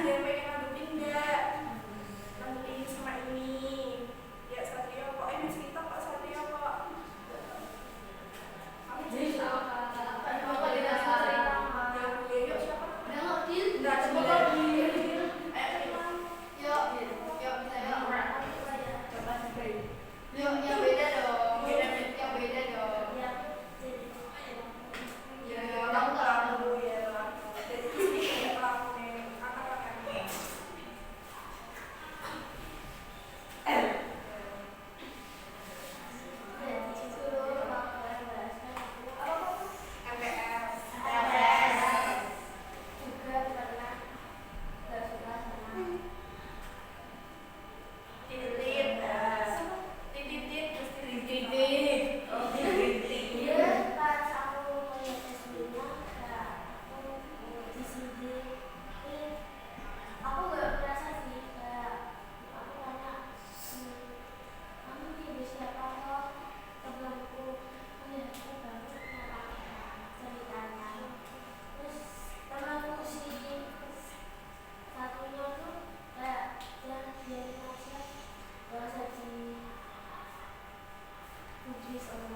ada yang pengen lanjutin nggak? Lanjutin sama ini. Ya Satrio kok ini cerita kok Satrio kok. Kamu cerita apa dia cerita? Ya yuk siapa? Nggak coba lagi. Yuk bisa yuk. Coba sih. Yuk yang beda dong. Yang beda dong. Ya kamu ya. Jadi ini kamu nih akan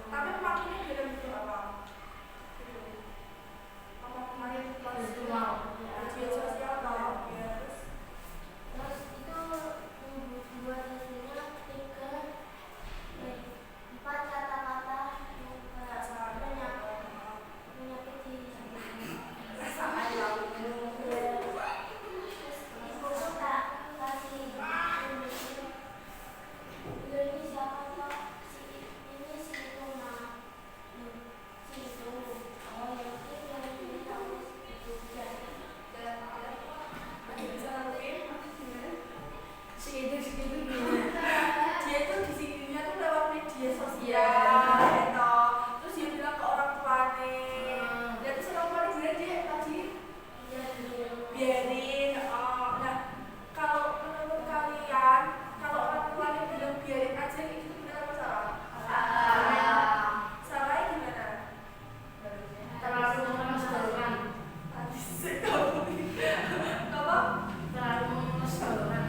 tapi makinnya dalam bentuk apa? Apa kemarin virtual? Media sosial atau ya terus itu buat hasilnya 4 kata-kata yang menyakiti sama lalu. Terus itu tak kasih ini siapa toh? Ini si itu mah si itu oh ya yang ini tahu itu dan bisa laluin si itu gimana dia tuh di sininya tuh lewat media sosial gitu terus dia bilang ke orang tuanya dan terus orang tuanya bilang dia tadi biarin nah kalau menurut kalian kalau orang tuanya bilang biarin aja itu benar apa salah? Salahnya gimana? Terlalu memasukkan tadi sih kamu apa? Terlalu memasukkan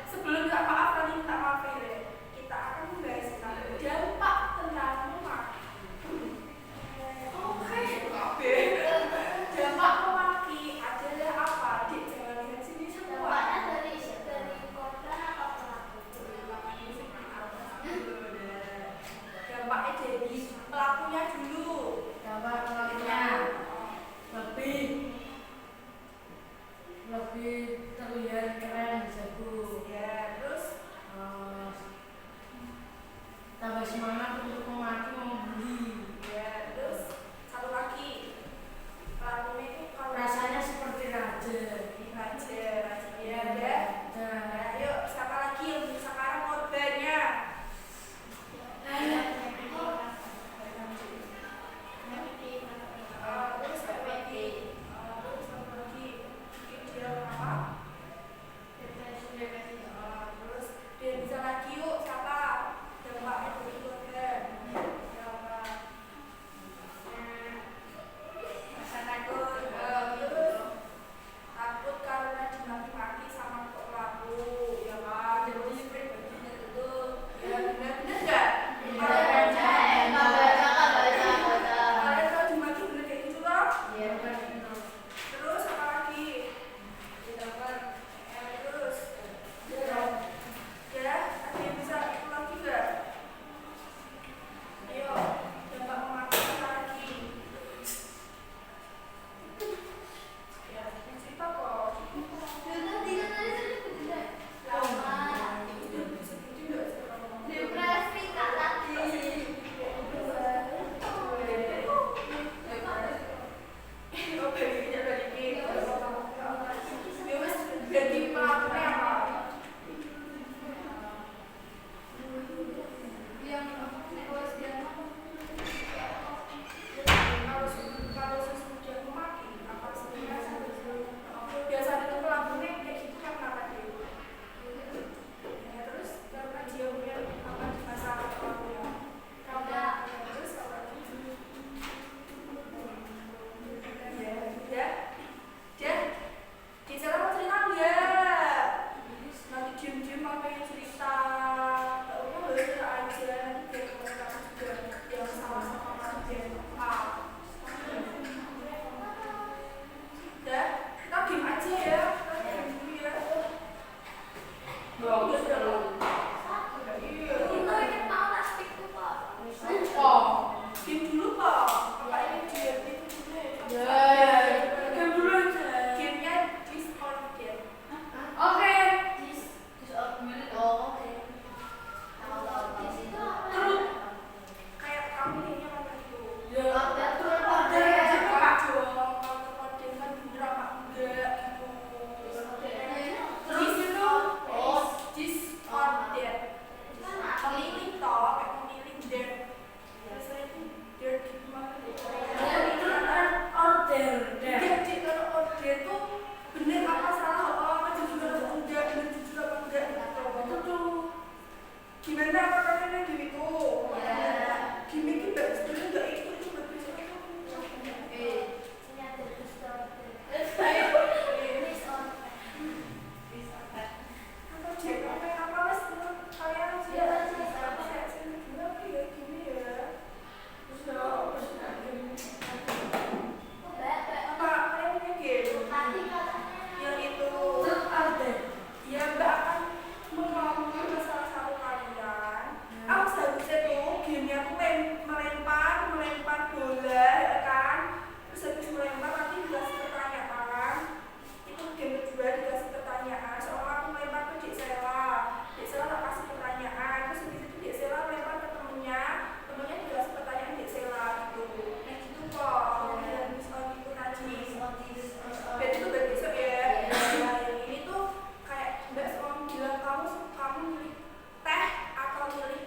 sebelum minta maaf kali minta maaf ya kita akan membahas dampak tentang memaki. Oke. Dampak memaki adalah apa? Dik, jangan lihat sini semua. Dampaknya dari korban atau pelaku? Dampaknya dari pelakunya dulu. Dampak pelakunya lebih terlihat keren, jago. Ya, terus tambah semangat untuk memaki membuli. Ya, terus satu lagi pelakunya itu kalau rasanya seperti raja. Ya udah. Nah, yuk siapa lagi yang sekarang korbannya? Terus apa lagi? Dia apa? Terus dia bisa lagi yuk siapa? Dampaknya dari korban. gimana kakaknya game itu? Game itu sebenarnya nggak itu berbeda. Melempar bola, ya kan? Terus habis melempar nanti dikasih pertanyaan. Itu game kedua dikasih pertanyaan. Soalnya aku melempar ke Dek Sela tak kasih pertanyaan. Terus habis itu Dek Sela melempar ke temennya dikasih pertanyaan Dek Sela gitu. Nah gitu kok. Dan misalnya itu tadi. Dan itu udah besok ya. Nah yang ini tuh kayak Mbak Selalu bilang kamu milih teh atau milih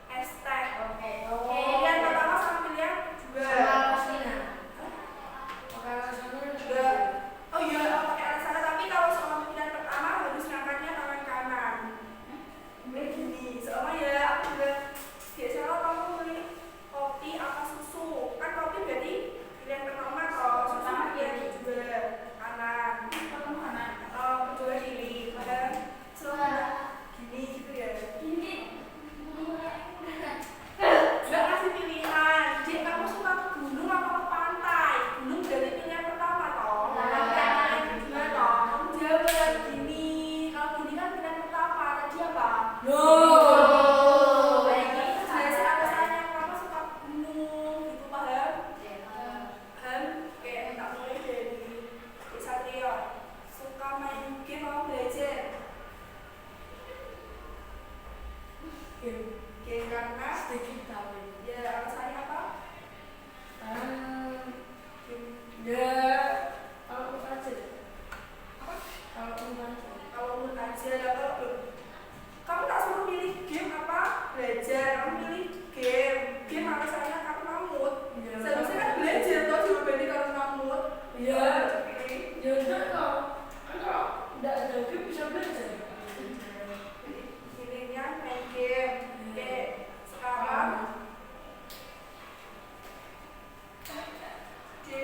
es teh. Pilihan pertama sama pilihan kedua. Oh iya, pakai arah sana. Tapi kalau soal pilihan pertama harus ngangkatnya tangan kanan. Begini, soalnya ya aku juga biasanya kamu milih kopi apa susu. Kan kopi berarti pilihan pertama, kalau susu pilihan kedua kanan. Kedua kiri. Selalu gini gitu ya. Nggak kasih pilihan. Jadi kamu suka ke gunung apa ke pantai? Gunung berarti pilihan pertama toh. Pilihan kedua toh. Kamu jawab gini. Kalau gini kan pilihan pertama. Tadi apa? Jelasin alasannya kenapa suka ke gunung gitu, paham? Paham? Oke, tak mulai dari Satrio. Suka main game mau belajar? Game karena sedikit tahu. Ya alasannya apa? Kalau menurut aja. Apa? Kalau menurut aja. Kamu tak suruh milih game apa? Belajar. Kamu milih game. Game alasannya karena mood. Seharusnya kan belajar toh jawabannya karena mood. Iya. Ya udah kok. Kan kalau nggak ada game bisa belajar. Pilihnya main game. Sekarang di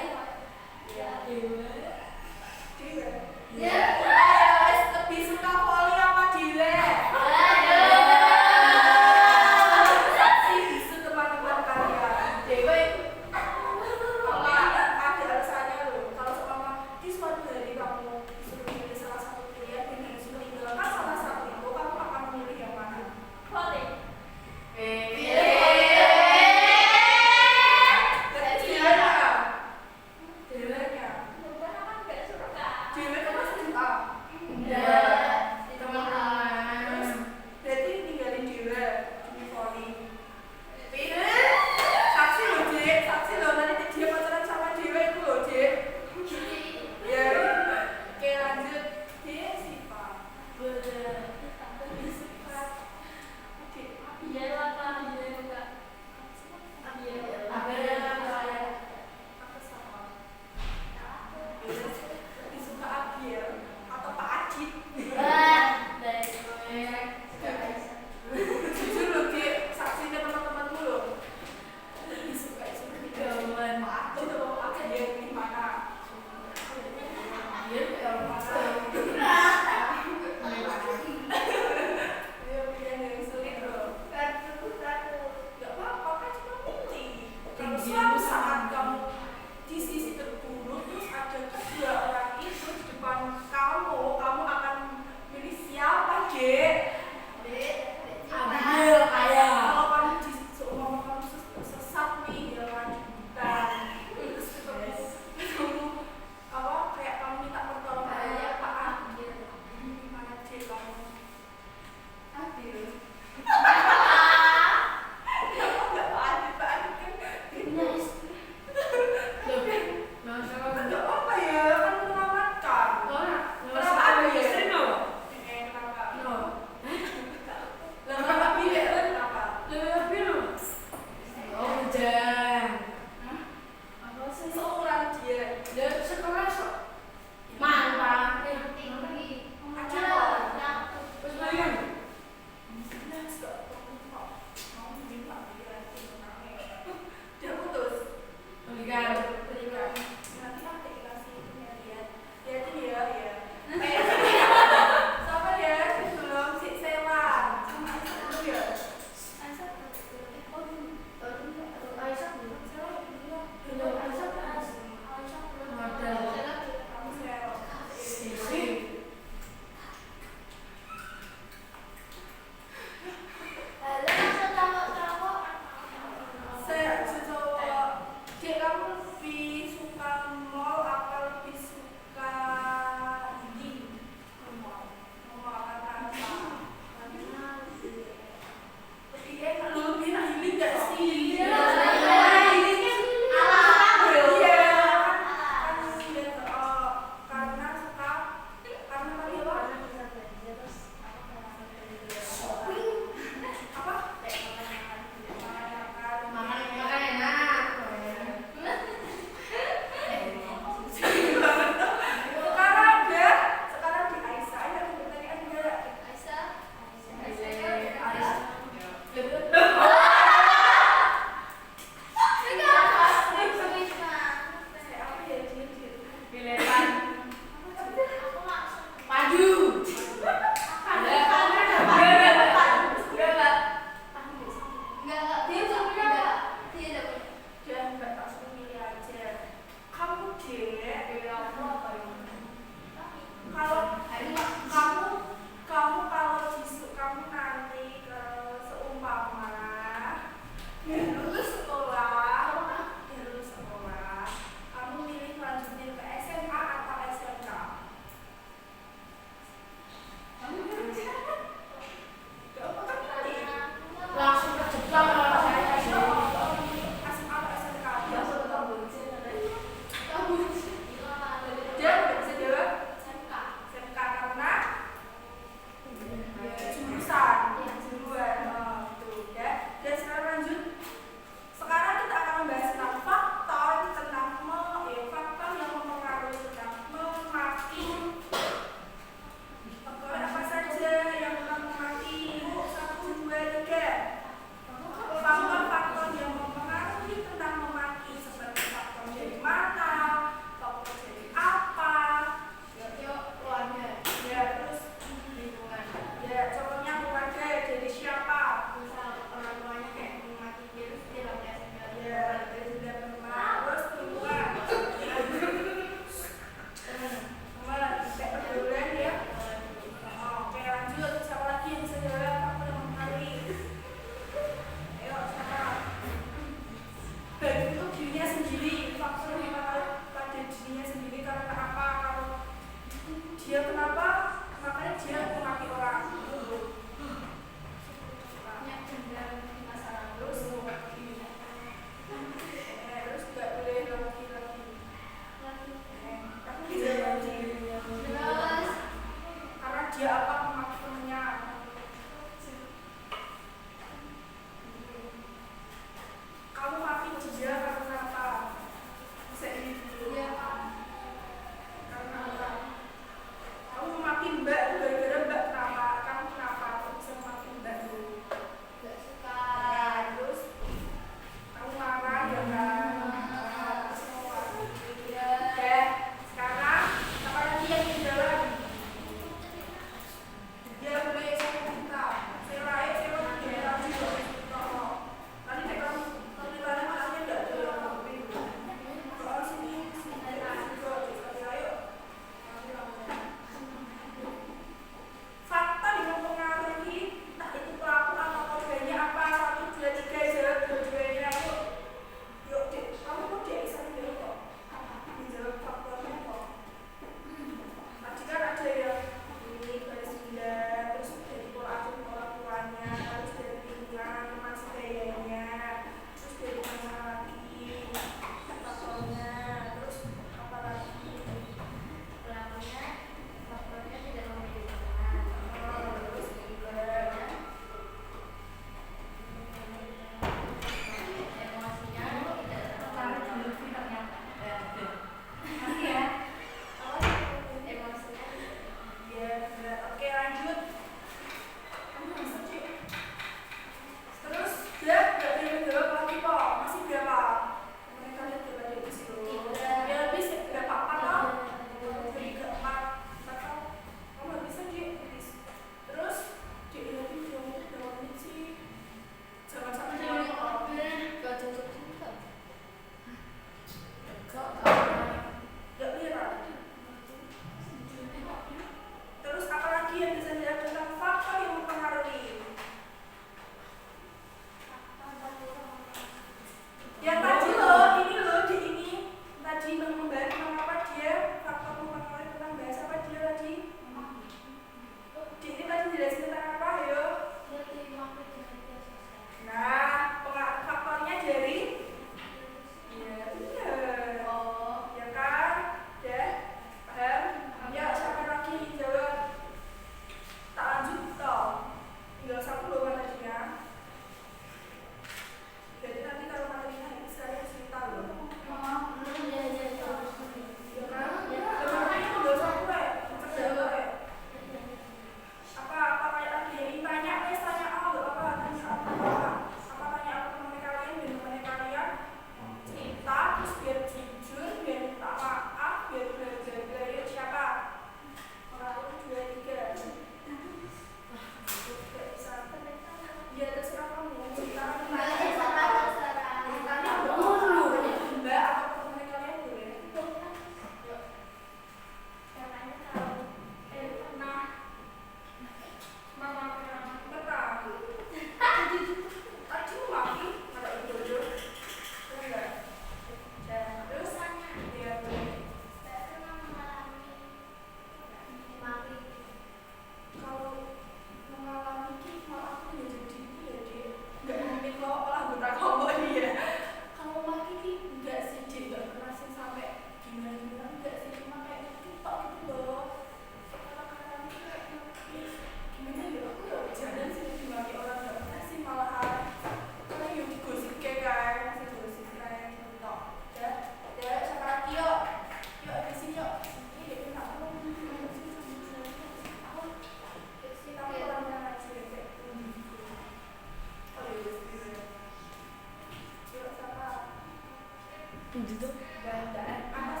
gitu. Atas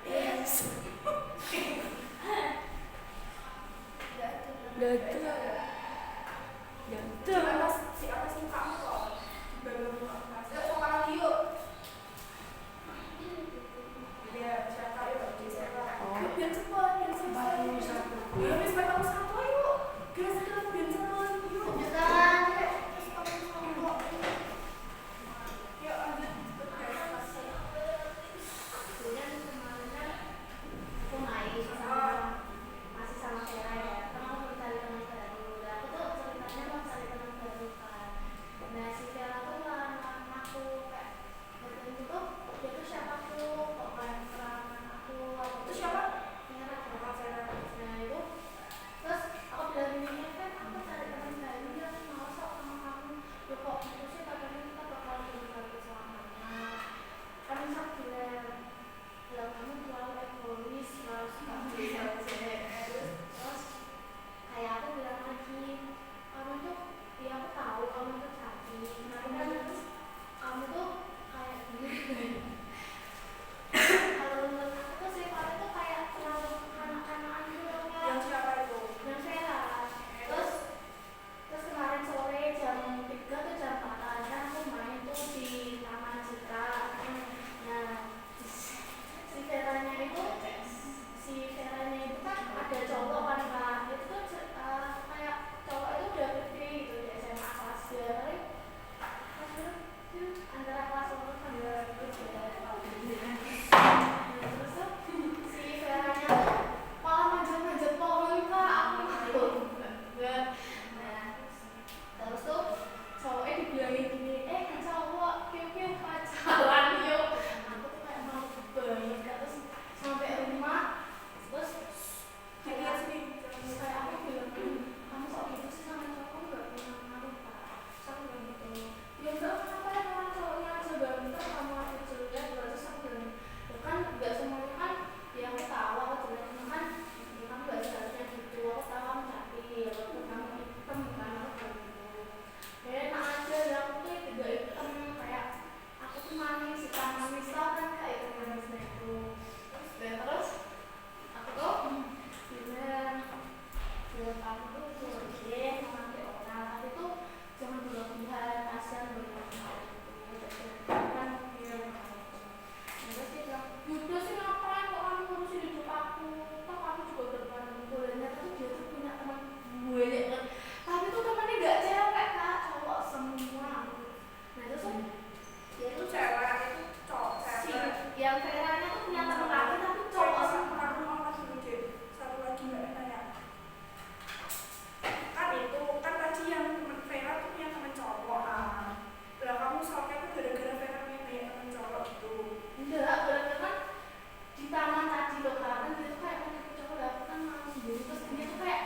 Yes. Gatel. si atas mukamu kok baru muka yuk sama lagi yuk ya siapa yuk di siapa biar cepet biar selesai 41 ya habis 41 yuk biar cepet biar cepet yuk Jangan. yuk lanjut Kemudian kemarin aku main masih sama Vera ya. Kan aku mencari teman baru. Dan aku tuh ceritanya mau cari teman baru kan. Nah si Vera tuh ngelarang aku kayak waktu itu tuh dia tuh siapa tuh kok kayak ngelarang aku. itu siapa Vera. Vera Nah itu terus aku bilang gini kan aku cari teman baru dia mau sok sama kamu. Ya kok itu sih katanya kita bakal berhubungan selamanya. Kan bisa bilang kamu terlalu egois terus kamu terus kayak aku bilang lagi kamu tuh ya aku tahu kamu tuh cantik tapi kan kamu tuh kayak gini kalau menurut aku tuh sifatnya tuh kayak terlalu kanak-kanakan gitu loh Kak. yang siapa itu Yang Vera terus kemarin sore jam 3 tuh jam 4 kan aku main tuh di Taman Citra. Nah si Veranya itu kan ada cowok kan Kak. Itu tuh kayak cowok itu udah gede gitu di SMA kelas 2 kali antara kelas 1 sama kelas 2. Terus tuh si Veranya tuh malah manjat-manjat pohon Kak. Aku banget. Nah terus tuh cowoknya dibilangin gini cowok piu-piu pacaran yuk. Aku tuh kayak mau banget Kak. Terus sampai rumah terus kayak aku bilang kamu kok gitu sih sama cowok nggak punya ngaruh Kak. Terus aku bilang gitu ya enggak kenapa ya sama cowoknya aja banget kamu aku jelek. Terus aku bilang ya kan nggak semuanya kan ya aku tahu aku jelek cuma kan ya kamu nggak seharusnya gitu. Aku tahu kamu cantik walaupun kamu hitam kan aku bilang gitu. Ya enak aja ya aku tuh juga hitam kayak aku tuh manis hitam manis tau kan kayak hitam manisnya itu. Terus aku tuh bilang kamu tuh boleh memakai orang tapi tuh jangan berlebihan kasihan berlebihan itu kan dia terus dia bilang yaudah sih ngapain kok kamu ngurusin hidup aku toh kamu juga udah pernah kuliahnya tapi dia tuh punya teman banyak kan tapi tuh temannya gak cewek Kak cowok semua. Nah terus dia itu tuh cewek itu cowok si cewek yang Veranya tuh punya teman laki tapi cowok semua. aku mau kasih lucu satu lagi mbak nanya kan itu kan tadi yang temen Vera tuh punya temen cowok lah kamu soknya tuh gara-gara Vera punya banyak temen cowok gitu Enggak, gara-gara kan di taman tadi loh Kak. Kan dia tuh kayak pakai cowok lah aku kan mau sendiri terus dia tuh kayak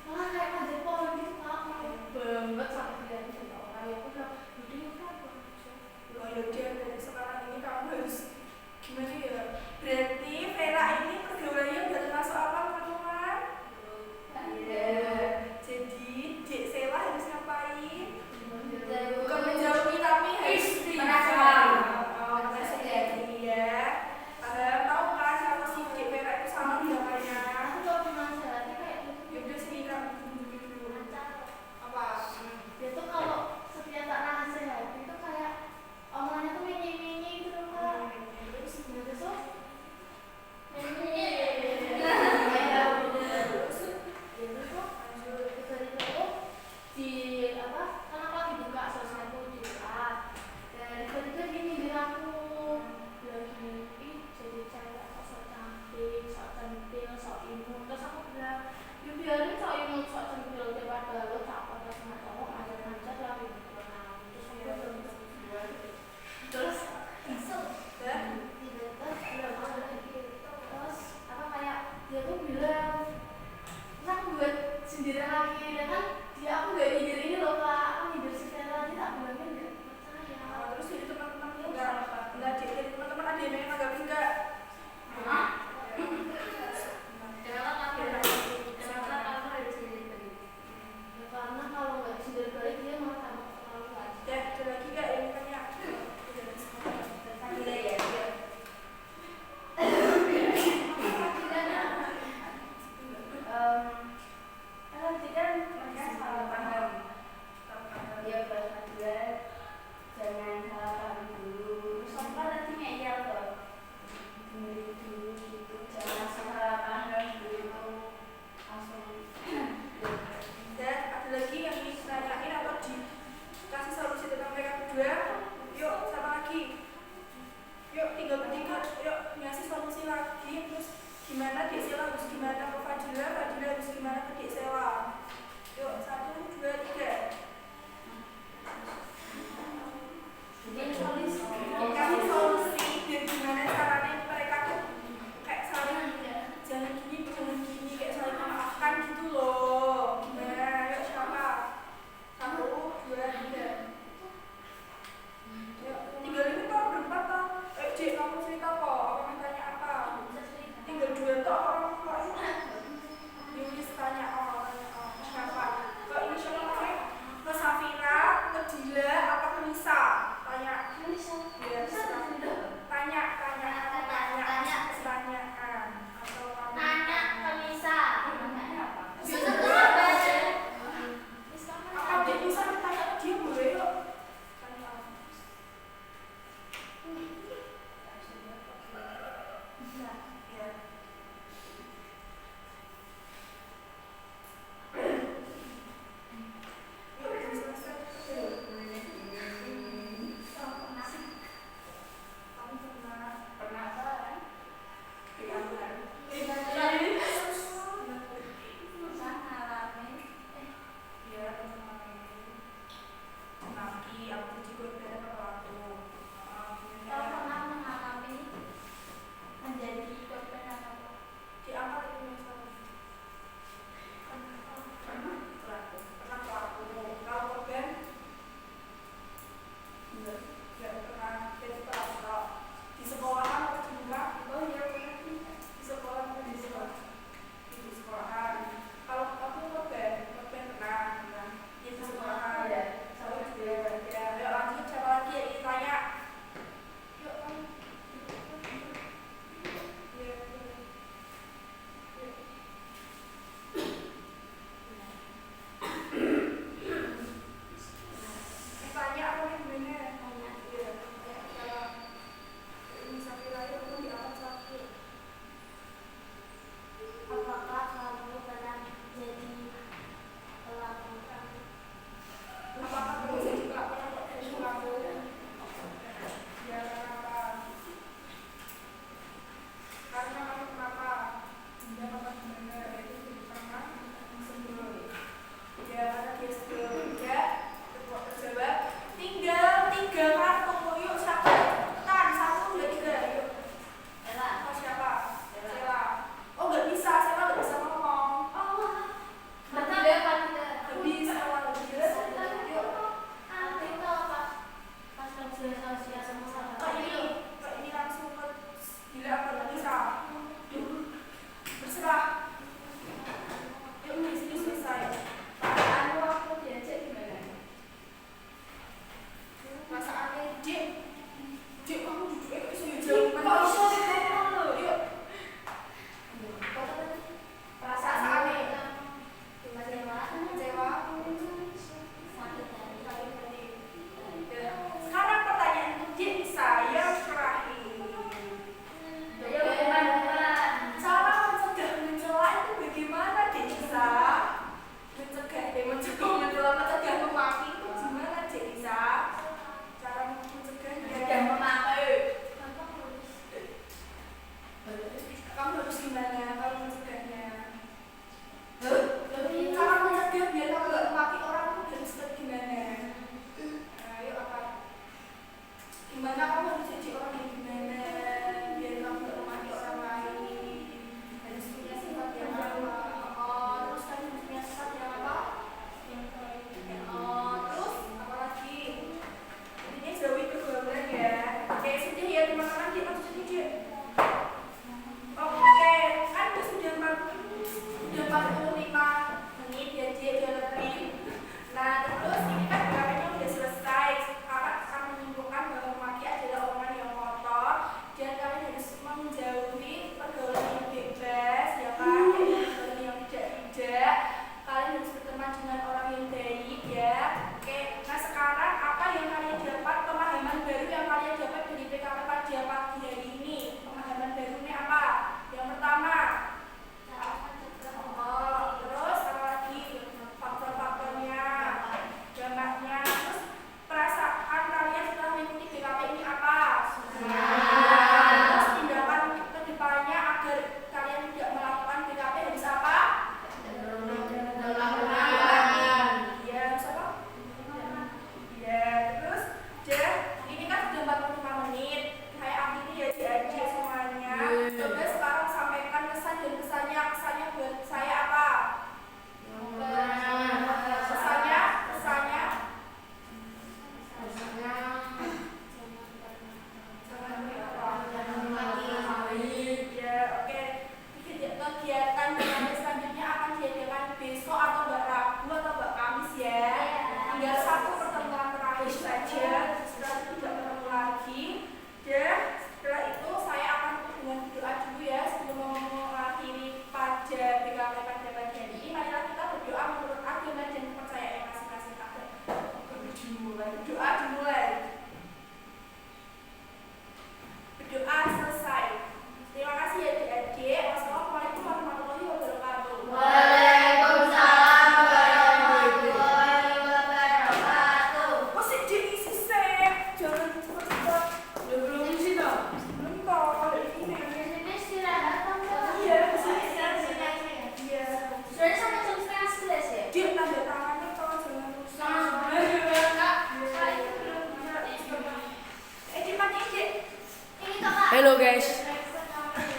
malah kayak manjat pohon gitu Kak. Aku mau banget sampai dia cerita orang ya aku bilang yaudah yuk Kak aja. oh yaudah dari sekarang ini kamu harus gimana ya berarti Vera ini pergaulannya udah termasuk apa teman-teman? Jadi Dek Sela harus ngapain? Bukan menjauhi tapi harus Penasaran. masih jadi ya tahu kan siapa sih Dek Vera itu sama namanya Aku gak pernah jalannya kayak gitu. yaudah sini kak dulu apa? Dia tuh kalau setiap tak nasihat itu kayak omongannya tuh mini-mini gitu loh Kak. Terus tuh biarin sok imut sok centil daripada lo capek terus nggak cowok manjat-manjat lah gitu terus apa kayak dia tuh bilang terus aku buat sendiri lagi dan kan dia aku nggak nyindir ini loh Kak aku nyindir si Vera dia tak bilangnya nggak percaya terus jadi teman-teman enggak jadi teman-teman ada yang nanggapin enggak? karena kalau nggak disindir balik dia malah tambah terlalu aja. Ada lagi gak yang tanya? dia sebelum udah terjawab. Tinggal 3 kartu. Yuk siapa? Tan 1, 2, 3. Yuk. Oh, siapa? Sela. Oh nggak bisa, Sela nggak bisa ngomong. Nggak bisa kalau nggak jelas. Yuk. Kak ini langsung ke gila apa nggak bisa. Yuk. Berserah. Yuk di sini selesai. Perasaannya Dik kamu duduknya kok bisa jauh mana? Yuk. Perasaannya kecewa. Sekarang pertanyaan untuk Dik saya terakhir. Cara mencegah mencela itu bagaimana Dik Nisa? Mencegah memaki itu gimana Dik Nisa? Cara mencegahnya. Kamu harus gimana kalau mencegahnya? Cara mencegah biar kamu gak memaki orang itu harus gimana? Ayo apa? Gimana kamu harus jadi orang yang gimana? Biar kamu gak memaki orang lain. Harus punya sifat yang apa? Terus kan harus punya sifat yang apa? Terus apa lagi? Intinya jauhi pergaulan ya. Oke, sudah ya teman-teman kita sudah dia. Oke, kan sudah 45 menit ya dia lebih. Nah terus ini kan gerakannya udah selesai. Sekarang akan menyimpulkan bahwa memaki adalah omongan yang kotor dan kalian harus menjauhi pergaulan yang bebas ya kan, pergaulan yang tidak. Kalian harus berteman dengan orang yang baik ya. Oke, nah sekarang apa yang kalian dapat, pemahaman baru yang kalian dapat dari PKP pada pagi hari ini? Pemahaman barunya apa? Yang pertama, terus apa lagi? Faktor-faktornya, dampaknya, terus perasaan kalian setelah mengikuti PKP ini apa? Terus tindakan ke depannya agar kalian tidak melakukan PKP harus apa? Iya, harus apa? Iya, terus ini kan sudah 45 menit. Kayak akhirnya ya aja semuanya. Coba sekarang sampaikan kesan dan kesannya buat saya apa? Kesannya ya, oke. Kegiatan dengan selanjutnya akan diadakan besok atau Mbak Rabu atau Mbak Kamis ya. Tinggal 1 pertemuan terakhir saja. Setelah itu tidak ketemu lagi. Dan setelah itu saya akan tutup dengan doa dulu ya sebelum mengakhiri pada BKP pada pagi hari ini. Marilah kita berdoa menurut agama dan kepercayaan masing-masing. Berdoa